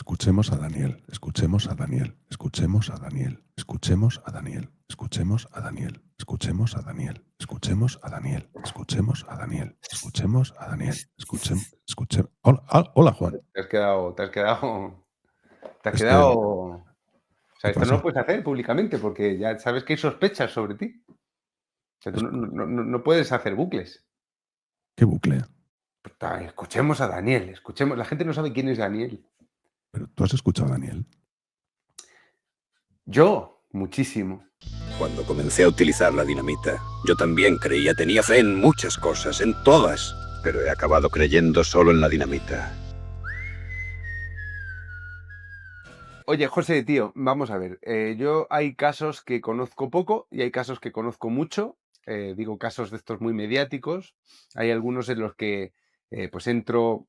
Escuchemos a Daniel, escuchemos a Daniel, escuchemos a Daniel, escuchemos a Daniel, escuchemos a Daniel, escuchemos a Daniel, escuchemos a Daniel, escuchemos a Daniel, escuchemos a Daniel, escuchemos. Hola, hola, Juan. Te has quedado, te has quedado, te has Es que, quedado. O sea, ¿qué esto no lo pasa? puedes hacer públicamente porque ya sabes que hay sospechas sobre ti. O sea, tú no, Escu- no puedes hacer bucles. ¿Qué bucle? Escuchemos a Daniel, escuchemos. La gente no sabe quién es Daniel. ¿Pero tú has escuchado a Daniel? Yo, muchísimo. Cuando comencé a utilizar la dinamita, yo también creía, tenía fe en muchas cosas, en todas, pero he acabado creyendo solo en la dinamita. Oye, José, tío, vamos a ver. Yo hay casos que conozco poco y hay casos que conozco mucho. Digo casos de estos muy mediáticos. Hay algunos en los que pues entro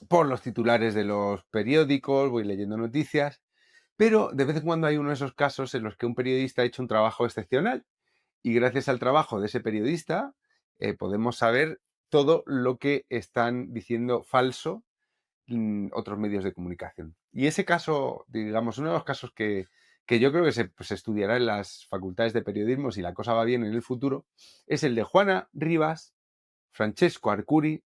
por los titulares de los periódicos, voy leyendo noticias, pero de vez en cuando hay uno de esos casos en los que un periodista ha hecho un trabajo excepcional y gracias al trabajo de ese periodista podemos saber todo lo que están diciendo falso otros medios de comunicación. Y ese caso, digamos, uno de los casos que yo creo que se estudiará en las facultades de periodismo, si la cosa va bien en el futuro, es el de Juana Rivas, Francesco Arcuri,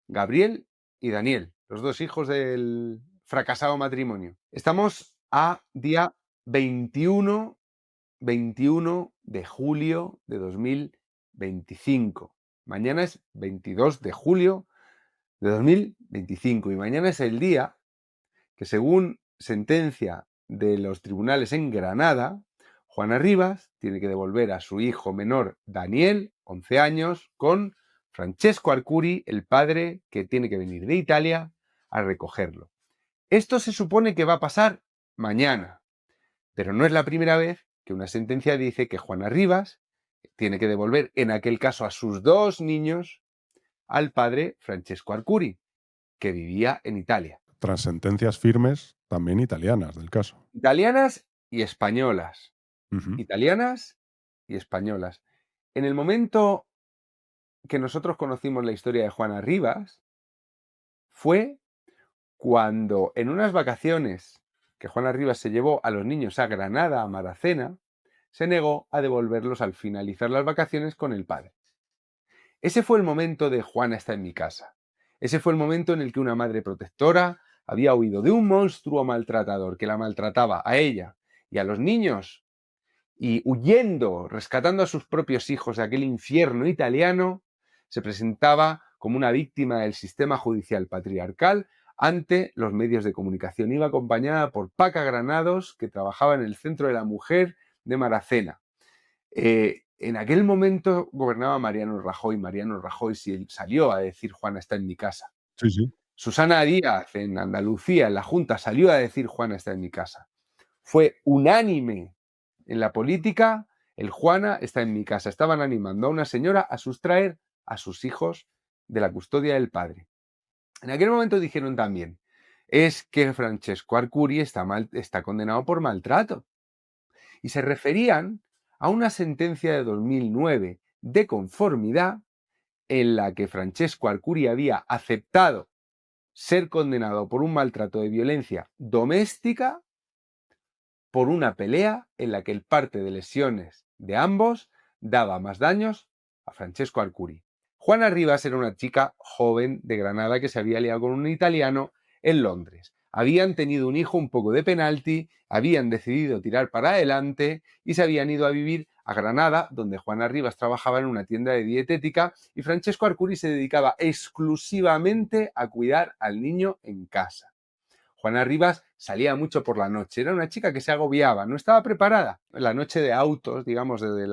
Gabriel y Daniel, los dos hijos del fracasado matrimonio. Estamos a día 21 de julio de 2025. Mañana es 22 de julio de 2025 y mañana es el día que, según sentencia de los tribunales en Granada, Juana Rivas tiene que devolver a su hijo menor Daniel, 11 años, con Francesco Arcuri, el padre, que tiene que venir de Italia a recogerlo. Esto se supone que va a pasar mañana, pero no es la primera vez que una sentencia dice que Juana Rivas tiene que devolver, en aquel caso, a sus dos niños al padre Francesco Arcuri, que vivía en Italia. Tras sentencias firmes, también italianas del caso. Italianas y españolas. Ujú. Italianas y españolas. En el momento que nosotros conocimos la historia de Juana Rivas, fue cuando en unas vacaciones que Juana Rivas se llevó a los niños a Granada, a Maracena, se negó a devolverlos al finalizar las vacaciones con el padre. Ese fue el momento de Juana está en mi casa. Ese fue el momento en el que una madre protectora había huido de un monstruo maltratador que la maltrataba a ella y a los niños, y huyendo, rescatando a sus propios hijos de aquel infierno italiano, se presentaba como una víctima del sistema judicial patriarcal ante los medios de comunicación. Iba acompañada por Paca Granados, que trabajaba en el Centro de la Mujer de Maracena. En aquel momento gobernaba Mariano Rajoy. Mariano Rajoy salió a decir Juana está en mi casa. Sí, sí. Susana Díaz en Andalucía, en la Junta, salió a decir Juana está en mi casa. Fue unánime en la política el Juana está en mi casa. Estaban animando a una señora a sustraer a sus hijos de la custodia del padre. En aquel momento dijeron también, es que Francesco Arcuri está condenado por maltrato. Y se referían a una sentencia de 2009 de conformidad en la que Francesco Arcuri había aceptado ser condenado por un maltrato de violencia doméstica por una pelea en la que el parte de lesiones de ambos daba más daños a Francesco Arcuri. Juana Rivas era una chica joven de Granada que se había liado con un italiano en Londres. Habían tenido un hijo un poco de penalti, habían decidido tirar para adelante y se habían ido a vivir a Granada, donde Juana Rivas trabajaba en una tienda de dietética y Francesco Arcuri se dedicaba exclusivamente a cuidar al niño en casa. Juana Rivas salía mucho por la noche, era una chica que se agobiaba, no estaba preparada. La noche de autos, digamos, de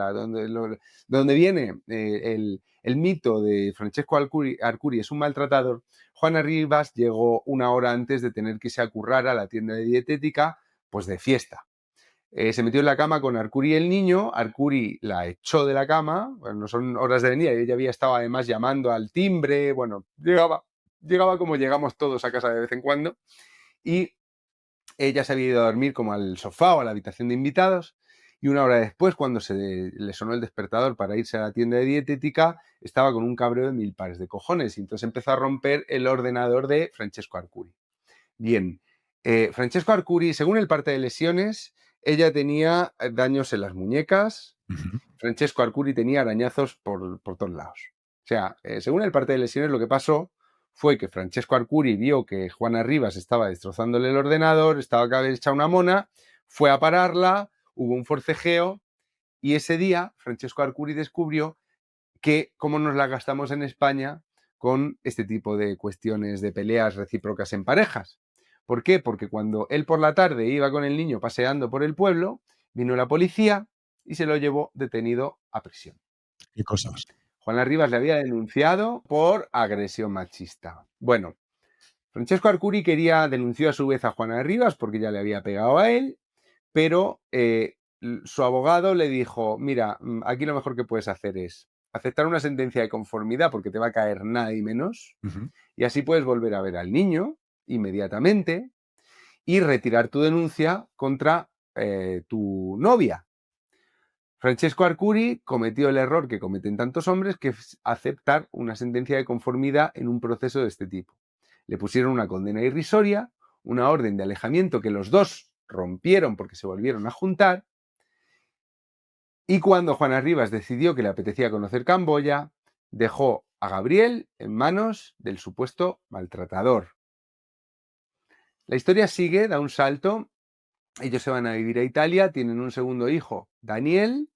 donde viene el mito de Francesco Arcuri es un maltratador, Juana Rivas llegó una hora antes de tener que irse a currar a la tienda de dietética, pues de fiesta. Se metió en la cama con Arcuri el niño, Arcuri la echó de la cama, bueno, no son horas de venir, ella había estado además llamando al timbre, bueno, llegaba como llegamos todos a casa de vez en cuando, y ella se había ido a dormir como al sofá o a la habitación de invitados y una hora después, cuando le sonó el despertador para irse a la tienda de dietética, estaba con un cabreo de mil pares de cojones y entonces empezó a romper el ordenador de Francesco Arcuri. Bien, Francesco Arcuri, según el parte de lesiones, ella tenía daños en las muñecas. Francesco Arcuri tenía arañazos por todos lados. O sea, según el parte de lesiones, lo que pasó fue que Francesco Arcuri vio que Juana Rivas estaba destrozándole el ordenador, estaba cada vez hecha una mona, fue a pararla, hubo un forcejeo y ese día Francesco Arcuri descubrió que cómo nos la gastamos en España con este tipo de cuestiones de peleas recíprocas en parejas. ¿Por qué? Porque cuando él por la tarde iba con el niño paseando por el pueblo, vino la policía y se lo llevó detenido a prisión. ¿Qué cosas? Juana Rivas le había denunciado por agresión machista. Bueno, Francesco Arcuri denunció a su vez a Juana Rivas porque ya le había pegado a él, pero su abogado le dijo, mira, aquí lo mejor que puedes hacer es aceptar una sentencia de conformidad porque te va a caer nada y menos, y así puedes volver a ver al niño inmediatamente y retirar tu denuncia contra tu novia. Francesco Arcuri cometió el error que cometen tantos hombres, que es aceptar una sentencia de conformidad en un proceso de este tipo. Le pusieron una condena irrisoria, una orden de alejamiento que los dos rompieron porque se volvieron a juntar, y cuando Juana Rivas decidió que le apetecía conocer Camboya, dejó a Gabriel en manos del supuesto maltratador. La historia sigue, da un salto, ellos se van a vivir a Italia, tienen un segundo hijo, Daniel,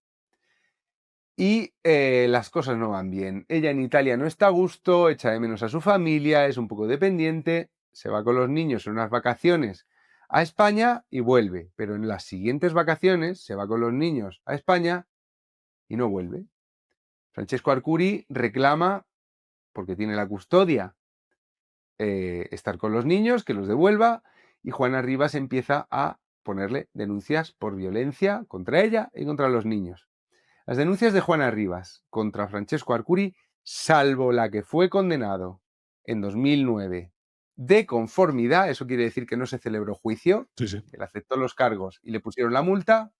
y las cosas no van bien. Ella en Italia no está a gusto, echa de menos a su familia, es un poco dependiente, se va con los niños en unas vacaciones a España y vuelve, pero en las siguientes vacaciones se va con los niños a España y no vuelve. Francesco Arcuri reclama, porque tiene la custodia, estar con los niños, que los devuelva, y Juana Rivas empieza a ponerle denuncias por violencia contra ella y contra los niños. Las denuncias de Juana Rivas contra Francesco Arcuri, salvo la que fue condenado en 2009 de conformidad, eso quiere decir que no se celebró juicio, él aceptó los cargos y le pusieron la multa,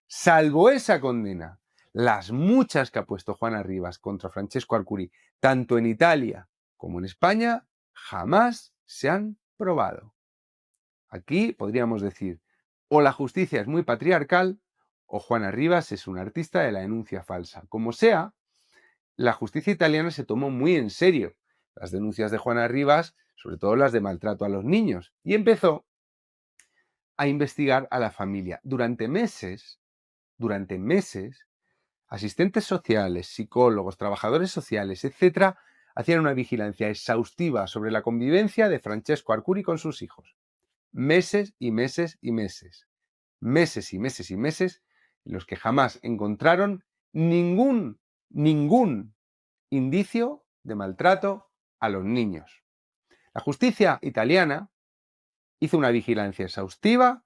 salvo esa condena, las muchas que ha puesto Juana Rivas contra Francesco Arcuri, tanto en Italia como en España, jamás se han probado. Aquí podríamos decir, o la justicia es muy patriarcal, o Juana Rivas es una artista de la denuncia falsa. Como sea, la justicia italiana se tomó muy en serio las denuncias de Juana Rivas, sobre todo las de maltrato a los niños, y empezó a investigar a la familia. Durante meses, asistentes sociales, psicólogos, trabajadores sociales, etcétera, hacían una vigilancia exhaustiva sobre la convivencia de Francesco Arcuri con sus hijos. Meses y meses y meses. Meses y meses y meses en los que jamás encontraron ningún indicio de maltrato a los niños. La justicia italiana hizo una vigilancia exhaustiva,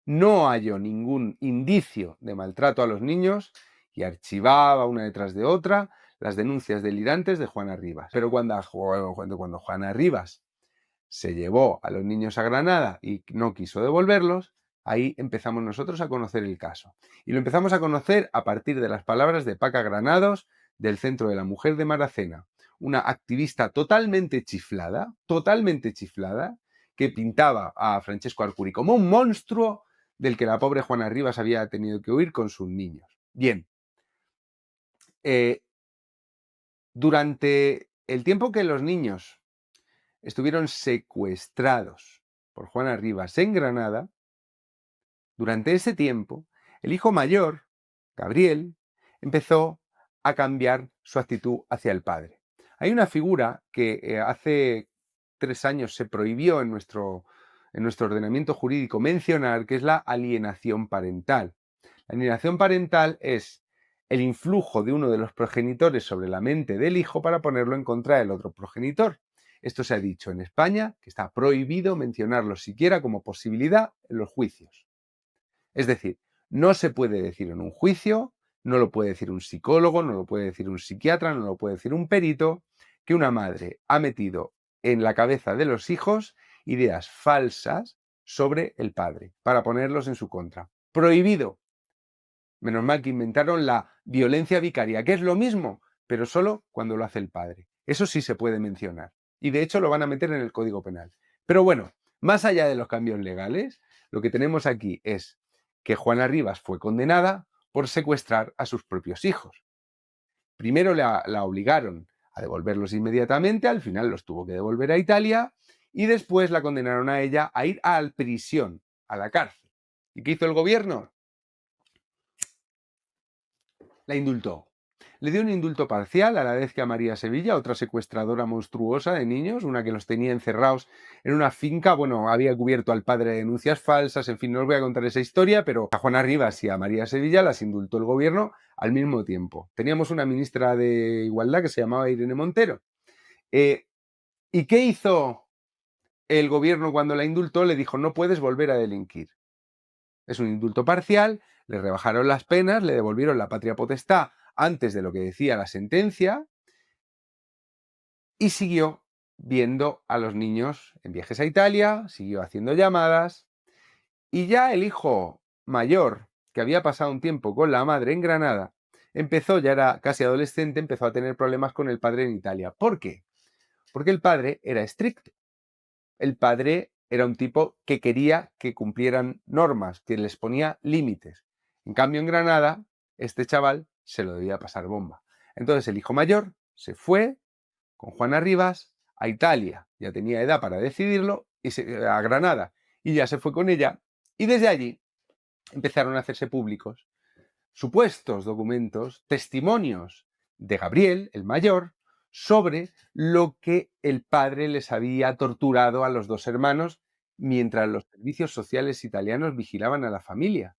no halló ningún indicio de maltrato a los niños y archivaba una detrás de otra las denuncias delirantes de Juana Rivas. Pero cuando Juana Rivas se llevó a los niños a Granada y no quiso devolverlos, ahí empezamos nosotros a conocer el caso. Y lo empezamos a conocer a partir de las palabras de Paca Granados, del Centro de la Mujer de Maracena, una activista totalmente chiflada, que pintaba a Francesco Arcuri como un monstruo del que la pobre Juana Rivas había tenido que huir con sus niños. Bien, durante el tiempo que los niños estuvieron secuestrados por Juana Rivas en Granada, durante ese tiempo, el hijo mayor, Gabriel, empezó a cambiar su actitud hacia el padre. Hay una figura que hace 3 años se prohibió en nuestro ordenamiento jurídico mencionar, que es la alienación parental. La alienación parental es el influjo de uno de los progenitores sobre la mente del hijo para ponerlo en contra del otro progenitor. Esto se ha dicho en España, que está prohibido mencionarlo siquiera como posibilidad en los juicios. Es decir, no se puede decir en un juicio, no lo puede decir un psicólogo, no lo puede decir un psiquiatra, no lo puede decir un perito, que una madre ha metido en la cabeza de los hijos ideas falsas sobre el padre para ponerlos en su contra. Prohibido. Menos mal que inventaron la violencia vicaria, que es lo mismo, pero solo cuando lo hace el padre. Eso sí se puede mencionar. Y de hecho lo van a meter en el Código Penal. Pero bueno, Más allá de los cambios legales, lo que tenemos aquí es que Juana Rivas fue condenada por secuestrar a sus propios hijos. Primero la obligaron a devolverlos inmediatamente, al final los tuvo que devolver a Italia y después la condenaron a ella a ir a la prisión, a la cárcel. ¿Y qué hizo el gobierno? La indultó. Le dio un indulto parcial a la vez que a María Sevilla, otra secuestradora monstruosa de niños, una que los tenía encerrados en una finca. Bueno, había cubierto al padre de denuncias falsas, en fin, no os voy a contar esa historia, pero a Juana Rivas y a María Sevilla las indultó el gobierno al mismo tiempo. Teníamos una ministra de Igualdad que se llamaba Irene Montero. ¿Y qué hizo el gobierno cuando la indultó? Le dijo, no puedes volver a delinquir. Es un indulto parcial, le rebajaron las penas, le devolvieron la patria potestad antes de lo que decía la sentencia y siguió viendo a los niños en viajes a Italia, siguió haciendo llamadas y ya el hijo mayor, que había pasado un tiempo con la madre en Granada, ya era casi adolescente, empezó a tener problemas con el padre en Italia. ¿Por qué? Porque el padre era estricto. El padre era un tipo que quería que cumplieran normas, que les ponía límites. En cambio, en Granada, este chaval se lo debía pasar bomba. Entonces el hijo mayor se fue con Juana Rivas a Italia, ya tenía edad para decidirlo, a Granada, y ya se fue con ella, y desde allí empezaron a hacerse públicos supuestos documentos, testimonios de Gabriel, el mayor, sobre lo que el padre les había torturado a los dos hermanos mientras los servicios sociales italianos vigilaban a la familia.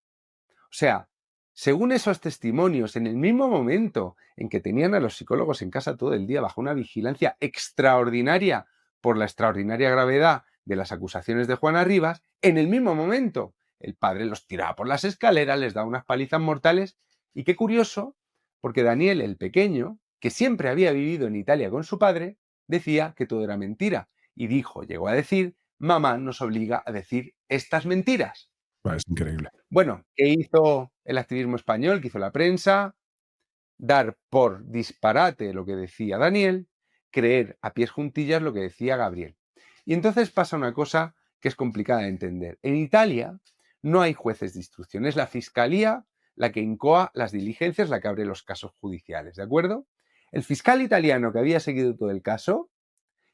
O sea, según esos testimonios, en el mismo momento en que tenían a los psicólogos en casa todo el día bajo una vigilancia extraordinaria por la extraordinaria gravedad de las acusaciones de Juana Rivas, en el mismo momento el padre los tiraba por las escaleras, les daba unas palizas mortales. Y qué curioso, porque Daniel, el pequeño, que siempre había vivido en Italia con su padre, decía que todo era mentira. Y llegó a decir, mamá nos obliga a decir estas mentiras. Es increíble. Bueno, ¿qué hizo el activismo español? ¿Qué hizo la prensa? Dar por disparate lo que decía Daniel, creer a pies juntillas lo que decía Gabriel. Y entonces pasa una cosa que es complicada de entender. En Italia no hay jueces de instrucción, es la fiscalía la que incoa las diligencias, la que abre los casos judiciales, ¿de acuerdo? El fiscal italiano que había seguido todo el caso,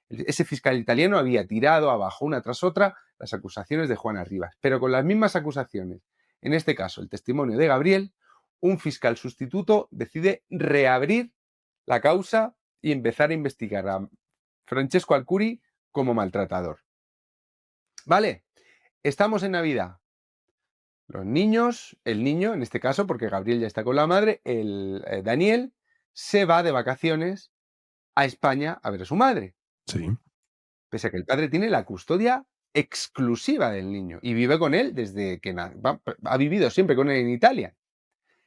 ese fiscal italiano había tirado abajo una tras otra las acusaciones de Juana Rivas, pero con las mismas acusaciones. En este caso, el testimonio de Gabriel, un fiscal sustituto decide reabrir la causa y empezar a investigar a Francesco Alcuri como maltratador. ¿Vale? Estamos en Navidad. Los niños, el niño, en este caso, porque Gabriel ya está con la madre, Daniel, se va de vacaciones a España a ver a su madre. Sí. Pese a que el padre tiene la custodia exclusiva del niño y vive con él desde que ha vivido siempre con él en Italia.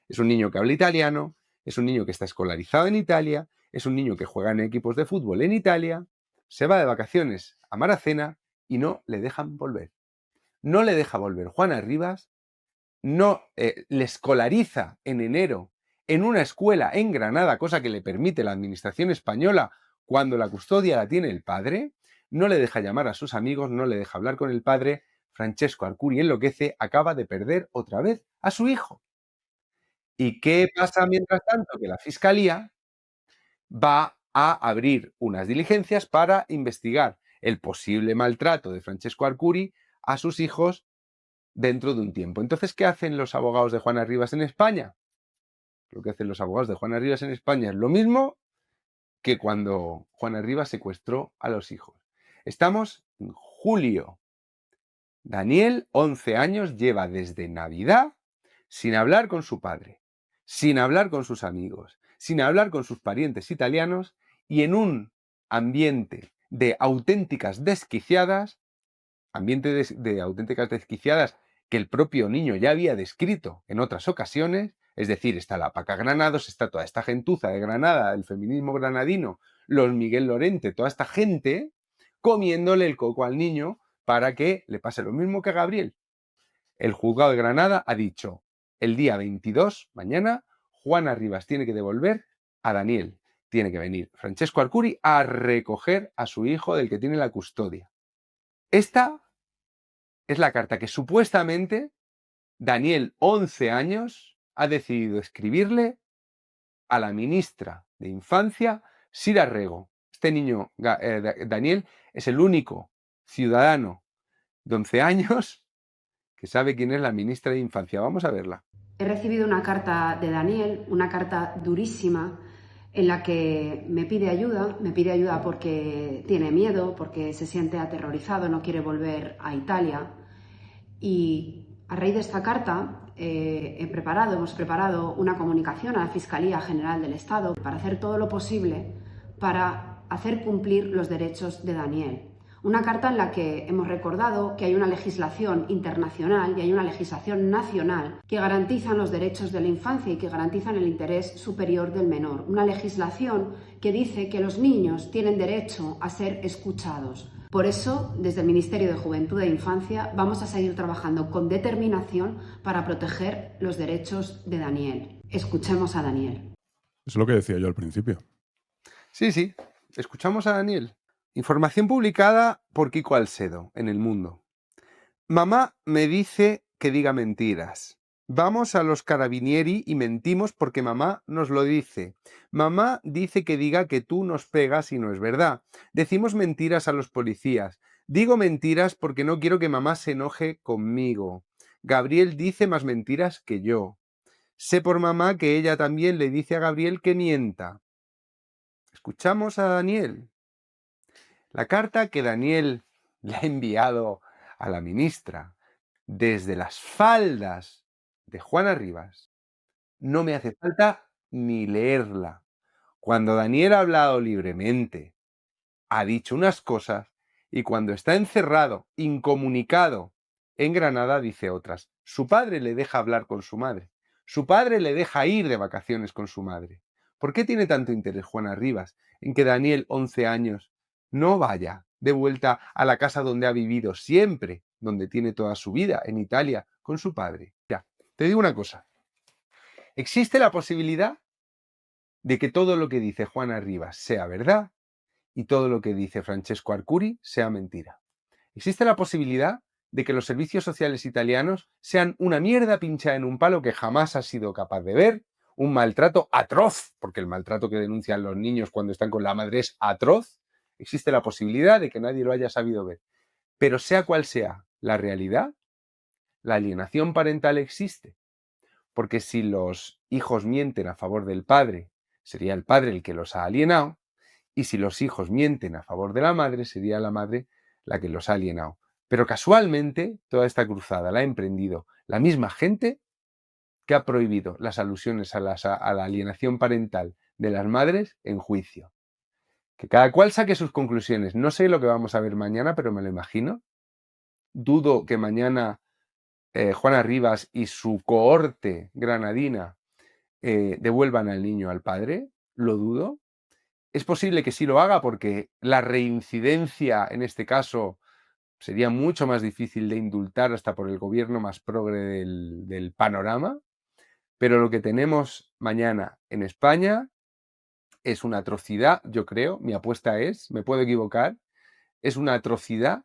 Es un niño que habla italiano, es un niño que está escolarizado en Italia, es un niño que juega en equipos de fútbol en Italia, se va de vacaciones a Maracena y no le dejan volver. No le deja volver Juana Rivas, no le escolariza en enero en una escuela en Granada, cosa que le permite la administración española cuando la custodia la tiene el padre, no le deja llamar a sus amigos, no le deja hablar con el padre. Francesco Alcuri enloquece, acaba de perder otra vez a su hijo. ¿Y qué pasa mientras tanto? Que la Fiscalía va a abrir unas diligencias para investigar el posible maltrato de Francesco Arcuri a sus hijos dentro de un tiempo. Entonces, ¿qué hacen los abogados de Juana Rivas en España? Lo que hacen los abogados de Juana Rivas en España es lo mismo que cuando Juana Rivas secuestró a los hijos. Estamos en julio. Daniel, 11 años, lleva desde Navidad sin hablar con su padre, sin hablar con sus amigos, sin hablar con sus parientes italianos y en un ambiente de auténticas desquiciadas, que el propio niño ya había descrito en otras ocasiones, es decir, está la Paca Granados, está toda esta gentuza de Granada, el feminismo granadino, los Miguel Lorente, toda esta gente comiéndole el coco al niño para que le pase lo mismo que a Gabriel. El juzgado de Granada ha dicho, el día 22, mañana, Juana Rivas tiene que devolver a Daniel. Tiene que venir Francesco Arcuri a recoger a su hijo del que tiene la custodia. Esta es la carta que supuestamente Daniel, 11 años, ha decidido escribirle a la ministra de Infancia, Sira Rego. Este niño, Daniel, es el único ciudadano de 11 años que sabe quién es la ministra de Infancia. Vamos a verla. He recibido una carta de Daniel, una carta durísima, en la que me pide ayuda porque tiene miedo, porque se siente aterrorizado, no quiere volver a Italia. Y a raíz de esta carta hemos preparado una comunicación a la Fiscalía General del Estado para hacer todo lo posible para hacer cumplir los derechos de Daniel. Una carta en la que hemos recordado que hay una legislación internacional y hay una legislación nacional que garantizan los derechos de la infancia y que garantizan el interés superior del menor. Una legislación que dice que los niños tienen derecho a ser escuchados. Por eso, desde el Ministerio de Juventud e Infancia, vamos a seguir trabajando con determinación para proteger los derechos de Daniel. Escuchemos a Daniel. Es lo que decía yo al principio. Sí, escuchamos a Daniel. Información publicada por Kiko Alsedo en El Mundo. Mamá me dice que diga mentiras. Vamos a los carabinieri y mentimos porque mamá nos lo dice. Mamá dice que diga que tú nos pegas y no es verdad. Decimos mentiras a los policías. Digo mentiras porque no quiero que mamá se enoje conmigo. Gabriel dice más mentiras que yo. Sé por mamá que ella también le dice a Gabriel que mienta. Escuchamos a Daniel. La carta que Daniel le ha enviado a la ministra desde las faldas de Juana Rivas, no me hace falta ni leerla. Cuando Daniel ha hablado libremente, ha dicho unas cosas y cuando está encerrado, incomunicado en Granada, dice otras. Su padre le deja hablar con su madre. Su padre le deja ir de vacaciones con su madre. ¿Por qué tiene tanto interés Juana Rivas en que Daniel, 11 años, no vaya de vuelta a la casa donde ha vivido siempre, donde tiene toda su vida, en Italia, con su padre? Ya, te digo una cosa. Existe la posibilidad de que todo lo que dice Juana Rivas sea verdad y todo lo que dice Francesco Arcuri sea mentira. Existe la posibilidad de que los servicios sociales italianos sean una mierda pinchada en un palo que jamás has sido capaz de ver, un maltrato atroz, porque el maltrato que denuncian los niños cuando están con la madre es atroz. Existe la posibilidad de que nadie lo haya sabido ver. Pero sea cual sea la realidad, la alienación parental existe. Porque si los hijos mienten a favor del padre, sería el padre el que los ha alienado, y si los hijos mienten a favor de la madre, sería la madre la que los ha alienado. Pero casualmente, toda esta cruzada la ha emprendido la misma gente que ha prohibido las alusiones a la alienación parental de las madres en juicio. Que cada cual saque sus conclusiones. No sé lo que vamos a ver mañana, pero me lo imagino. Dudo que mañana Juana Rivas y su cohorte granadina devuelvan al niño al padre. Lo dudo. Es posible que sí lo haga porque la reincidencia en este caso sería mucho más difícil de indultar hasta por el gobierno más progre del panorama, pero lo que tenemos mañana en España es una atrocidad, yo creo, mi apuesta es, me puedo equivocar, es una atrocidad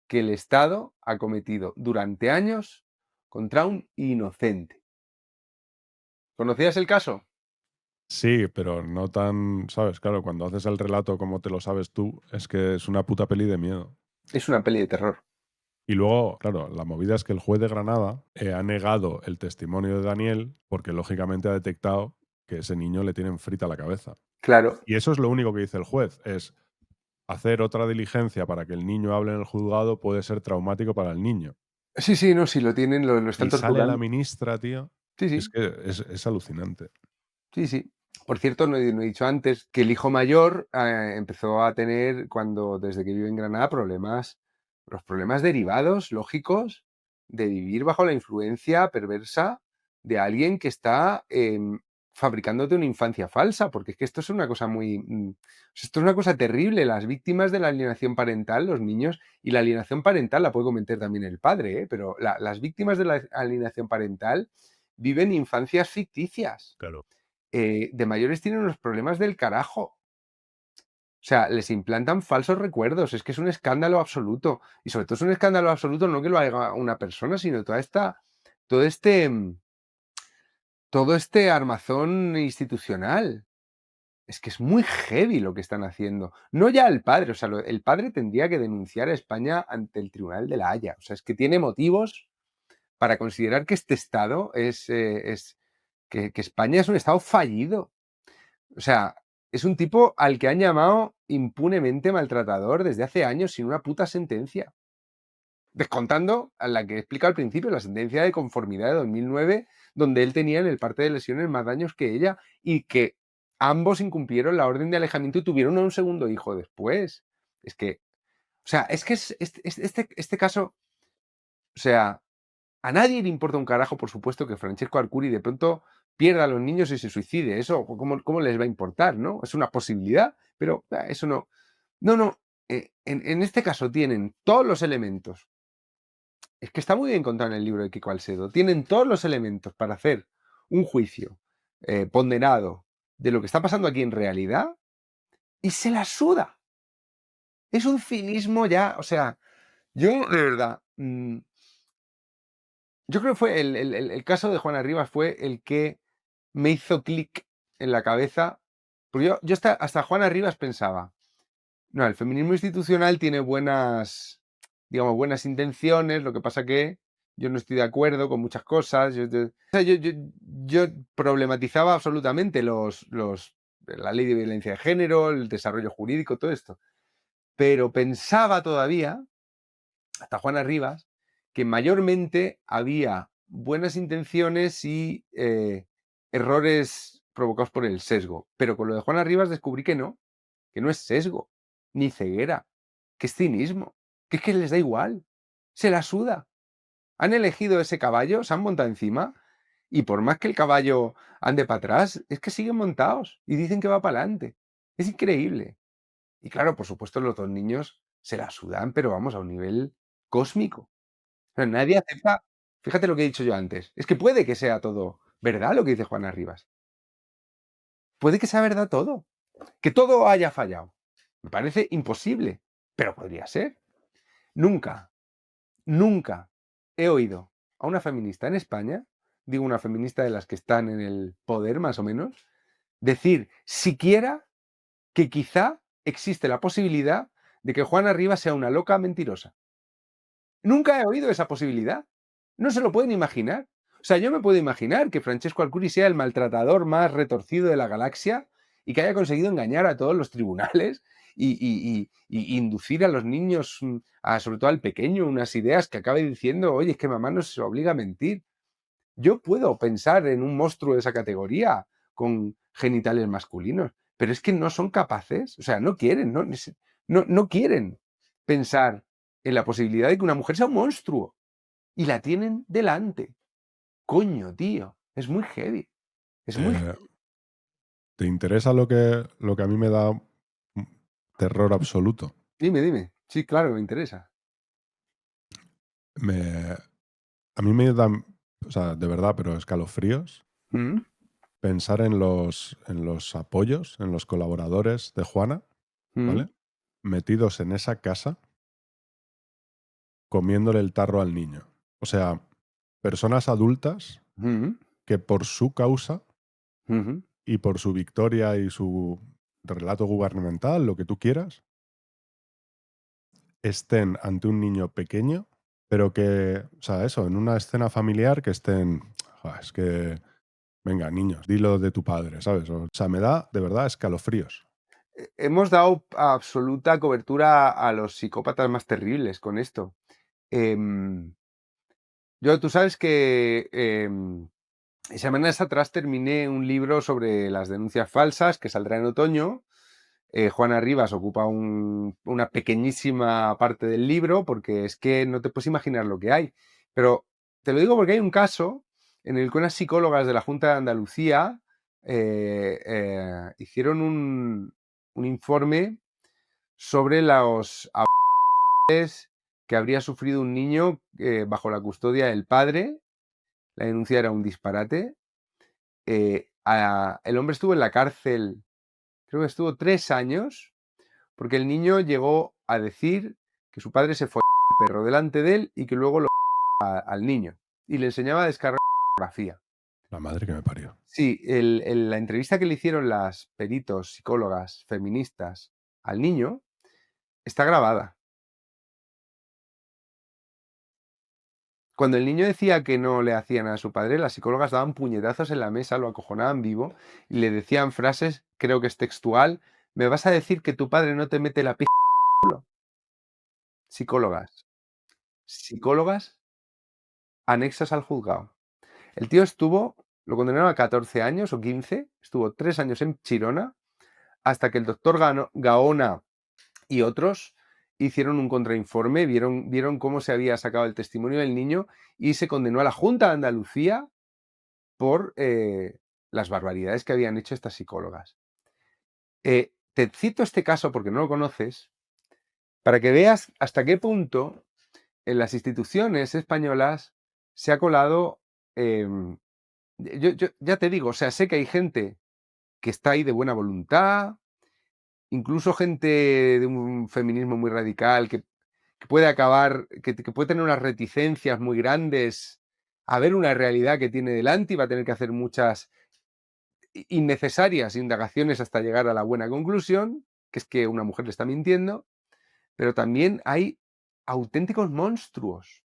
que el Estado ha cometido durante años contra un inocente. ¿Conocías el caso? Sí, pero no tan, ¿sabes? Claro, cuando haces el relato como te lo sabes tú, es que es una puta peli de miedo. Es una peli de terror. Y luego, claro, la movida es que el juez de Granada ha negado el testimonio de Daniel porque lógicamente ha detectado que ese niño le tienen frita la cabeza. Claro. Y eso es lo único que dice el juez, es hacer otra diligencia para que el niño hable en el juzgado puede ser traumático para el niño. Sí, no, si lo tienen, lo están Y sale torturando. la ministra, tío. Sí. Es que es alucinante. Sí. Por cierto, no he dicho antes que el hijo mayor empezó a tener, desde que vive en Granada, los problemas derivados, lógicos, de vivir bajo la influencia perversa de alguien que está fabricándote una infancia falsa, porque es que esto es una cosa esto es una cosa terrible. Las víctimas de la alienación parental, los niños, y la alienación parental la puede cometer también el padre, pero las víctimas de la alienación parental viven infancias ficticias. Claro. De mayores tienen unos problemas del carajo. O sea, les implantan falsos recuerdos. Es que es un escándalo absoluto. Y sobre todo es un escándalo absoluto no que lo haga una persona, sino todo este armazón institucional. Es que es muy heavy lo que están haciendo. No ya el padre, o sea, el padre tendría que denunciar a España ante el Tribunal de la Haya. O sea, es que tiene motivos para considerar que este Estado que España es un Estado fallido. O sea, es un tipo al que han llamado impunemente maltratador desde hace años sin una puta sentencia. Descontando a la que explica al principio, la sentencia de conformidad de 2009, donde él tenía en el parte de lesiones más daños que ella y que ambos incumplieron la orden de alejamiento y tuvieron un segundo hijo después. Es que, o sea, es que este caso, o sea, a nadie le importa un carajo, por supuesto, que Francesco Arcuri de pronto pierda a los niños y se suicide. Eso, ¿cómo les va a importar, no? Es una posibilidad, pero eso no. No. En este caso tienen todos los elementos. Es que está muy bien contado en el libro de Kiko Alsedo. Tienen todos los elementos para hacer un juicio ponderado de lo que está pasando aquí en realidad y se la suda. Es un cinismo ya, o sea, yo de verdad, yo creo que fue el caso de Juana Rivas fue el que me hizo clic en la cabeza, porque yo hasta Juana Rivas pensaba, no, el feminismo institucional tiene buenas intenciones, lo que pasa que yo no estoy de acuerdo con muchas cosas. Yo problematizaba absolutamente la ley de violencia de género, el desarrollo jurídico, todo esto. Pero pensaba todavía, hasta Juana Rivas, que mayormente había buenas intenciones y errores provocados por el sesgo. Pero con lo de Juana Rivas descubrí que no es sesgo, ni ceguera, que es cinismo, que es que les da igual, se la suda. Han elegido ese caballo, se han montado encima y por más que el caballo ande para atrás, es que siguen montados y dicen que va para adelante. Es increíble. Y claro, por supuesto, los dos niños se la sudan, pero vamos a un nivel cósmico. O sea, nadie acepta, fíjate lo que he dicho yo antes, es que puede que sea todo verdad lo que dice Juana Rivas. Puede que sea verdad todo, que todo haya fallado. Me parece imposible, pero podría ser. Nunca he oído a una feminista en España, digo una feminista de las que están en el poder más o menos, decir siquiera que quizá existe la posibilidad de que Juana Rivas sea una loca mentirosa. Nunca he oído esa posibilidad. No se lo pueden imaginar. O sea, yo me puedo imaginar que Francesco Arcuri sea el maltratador más retorcido de la galaxia y que haya conseguido engañar a todos los tribunales y inducir a los niños, sobre todo al pequeño, unas ideas que acabe diciendo, oye, es que mamá nos obliga a mentir. Yo puedo pensar en un monstruo de esa categoría con genitales masculinos, pero es que no son capaces, o sea, no quieren, no quieren pensar en la posibilidad de que una mujer sea un monstruo y la tienen delante. Coño, tío, es muy heavy. Es muy Eh, ¿Te interesa lo que a mí me da terror absoluto? Dime. Sí, claro, me interesa. A mí me dan, o sea, de verdad, pero escalofríos, ¿Mm? pensar en los apoyos, en los colaboradores de Juana, ¿Mm? ¿vale? Metidos en esa casa, comiéndole el tarro al niño. O sea, personas adultas ¿Mm? que por su causa ¿Mm? y por su victoria y su relato gubernamental, lo que tú quieras, estén ante un niño pequeño, pero que, o sea, eso, en una escena familiar que estén, "Joder, es que, venga, niños, dilo de tu padre, ¿sabes?" O sea, me da de verdad escalofríos. Hemos dado absoluta cobertura a los psicópatas más terribles con esto. Tú sabes que semanas atrás terminé un libro sobre las denuncias falsas que saldrá en otoño. Juana Rivas ocupa una pequeñísima parte del libro porque es que no te puedes imaginar lo que hay. Pero te lo digo porque hay un caso en el que unas psicólogas de la Junta de Andalucía hicieron un informe sobre los abusos que habría sufrido un niño bajo la custodia del padre. La denuncia era un disparate. El hombre estuvo en la cárcel, creo que estuvo 3 años porque el niño llegó a decir que su padre se fue el perro delante de él y que luego lo al niño y le enseñaba a descargar pornografía. La madre que me parió. Sí, la entrevista que le hicieron las peritos, psicólogas, feministas al niño está grabada. Cuando el niño decía que no le hacían a su padre, las psicólogas daban puñetazos en la mesa, lo acojonaban vivo y le decían frases, creo que es textual, ¿me vas a decir que tu padre no te mete la pija en el culo? Psicólogas. Psicólogas anexas al juzgado. El tío lo condenaron a 14 años o 15, estuvo 3 años en Chirona, hasta que el doctor Gaona y otros hicieron un contrainforme, vieron cómo se había sacado el testimonio del niño y se condenó a la Junta de Andalucía por las barbaridades que habían hecho estas psicólogas. Te cito este caso porque no lo conoces, para que veas hasta qué punto en las instituciones españolas se ha colado... yo ya te digo, o sea, sé que hay gente que está ahí de buena voluntad, incluso gente de un feminismo muy radical que puede acabar, que puede tener unas reticencias muy grandes a ver una realidad que tiene delante y va a tener que hacer muchas innecesarias indagaciones hasta llegar a la buena conclusión, que es que una mujer le está mintiendo, pero también hay auténticos monstruos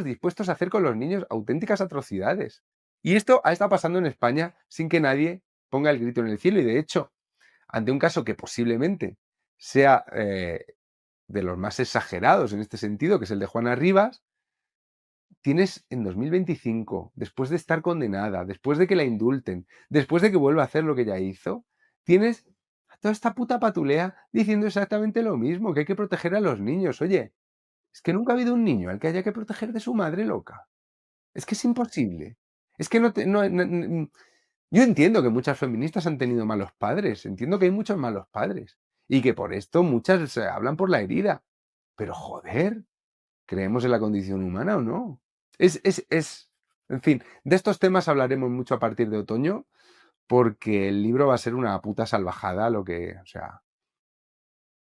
dispuestos a hacer con los niños auténticas atrocidades. Y esto ha estado pasando en España sin que nadie ponga el grito en el cielo y de hecho, ante un caso que posiblemente sea de los más exagerados en este sentido, que es el de Juana Rivas, tienes en 2025, después de estar condenada, después de que la indulten, después de que vuelva a hacer lo que ya hizo, tienes a toda esta puta patulea diciendo exactamente lo mismo, que hay que proteger a los niños. Oye, es que nunca ha habido un niño al que haya que proteger de su madre loca. Es que es imposible. Es que yo entiendo que muchas feministas han tenido malos padres, entiendo que hay muchos malos padres y que por esto muchas se hablan por la herida. Pero joder, ¿creemos en la condición humana o no? En fin, de estos temas hablaremos mucho a partir de otoño, porque el libro va a ser una puta salvajada, o sea,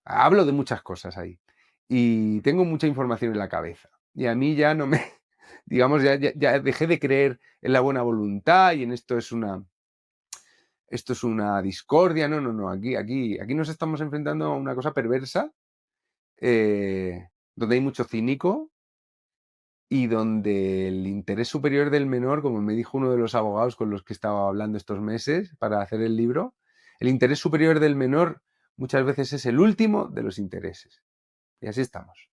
hablo de muchas cosas ahí. Y tengo mucha información en la cabeza. Y a mí ya no me, digamos, ya dejé de creer en la buena voluntad y en esto es una discordia. No. Aquí nos estamos enfrentando a una cosa perversa, donde hay mucho cínico, y donde el interés superior del menor, como me dijo uno de los abogados con los que estaba hablando estos meses para hacer el libro, el interés superior del menor muchas veces es el último de los intereses. Y así estamos.